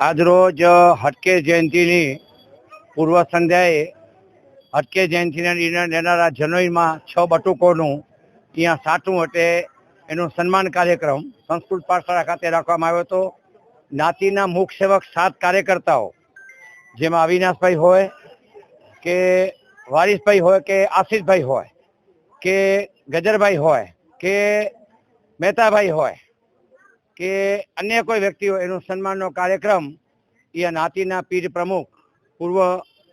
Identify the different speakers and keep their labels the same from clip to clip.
Speaker 1: આજરોજ હટકે જયંતિની પૂર્વ સંધ્યાએ હટકે જયંતિના નિર્ણય લેનારા જનોઈમાં 6 બટુકોનું ત્યાં સાટું એટલે એનું સન્માન કાર્યક્રમ સંસ્કૃત પાઠશાળા ખાતે રાખવામાં આવ્યો હતો. જ્ઞાતિના મુખ્ય સેવક 7 કાર્યકર્તાઓ, જેમાં અવિનાશભાઈ હોય કે વારીસભાઈ હોય કે આશીષભાઈ હોય કે ગજરભાઈ હોય કે મહેતાભાઈ હોય કે અન્ય કોઈ વ્યક્તિ હોય, એનું સન્માનનો કાર્યક્રમ એ જ્ઞાતિના પીર પ્રમુખ પૂર્વ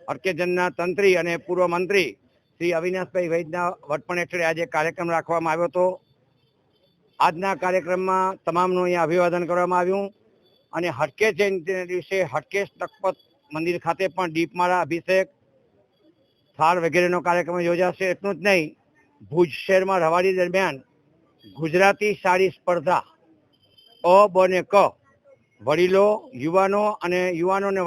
Speaker 1: હટકેજનના તંત્રી અને પૂર્વ મંત્રી શ્રી અવિનાશભાઈ વૈદના વડપણ હેઠળ આજે કાર્યક્રમ રાખવામાં આવ્યો હતો. આજના કાર્યક્રમમાં તમામનું અહીંયા અભિવાદન કરવામાં આવ્યું અને હટકે જયંતિના દિવસે હટકેશ તખપત મંદિર ખાતે પણ દીપમાળા, અભિષેક, થાળ વગેરેનો કાર્યક્રમ યોજાશે. એટલું જ નહીં, ભુજ શહેરમાં રવાડી દરમિયાન ગુજરાતી સાડી સ્પર્ધા અ, બ ને ક, વડીલો, યુવાનો અને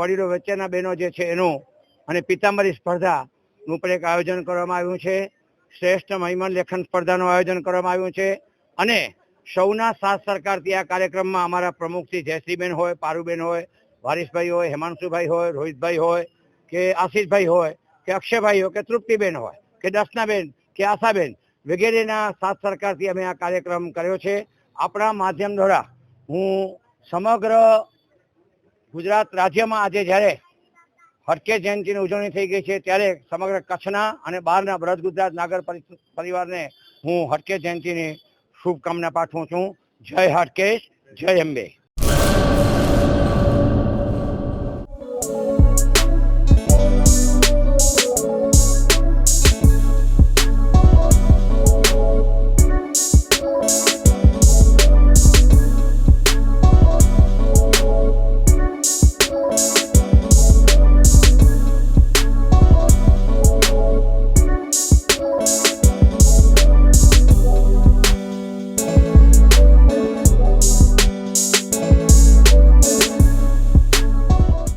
Speaker 1: વડીલો વચ્ચેના બહેનો જે છે એનું અને પિતાંબરી સ્પર્ધાનું પણ એક આયોજન કરવામાં આવ્યું છે. શ્રેષ્ઠ મહિમન લેખન સ્પર્ધાનું આયોજન કરવામાં આવ્યું છે અને સૌના સાથ સરકારથી આ કાર્યક્રમમાં અમારા પ્રમુખ શ્રી જયશ્રીબેન હોય, પારુબેન હોય, વારીસભાઈ હોય, હેમાંશુભાઈ હોય, રોહિતભાઈ હોય કે આશીષભાઈ હોય કે અક્ષયભાઈ હોય કે તૃપ્તિબેન હોય કે દર્શનાબેન કે આશાબેન વગેરેના સાથ સરકારથી અમે આ કાર્યક્રમ કર્યો છે. આપણા માધ્યમ દ્વારા હું સમગ્ર ગુજરાત રાજ્યમાં આજે જ્યારે હટકે જયંતિની ઉજવણી થઈ ગઈ છે ત્યારે સમગ્ર કચ્છના અને બહારના બૃહદ ગુજરાત નાગર પરિવારને હું હટકે જયંતિની શુભકામના પાઠવું છું. જય હટકેશ, જય અંબે.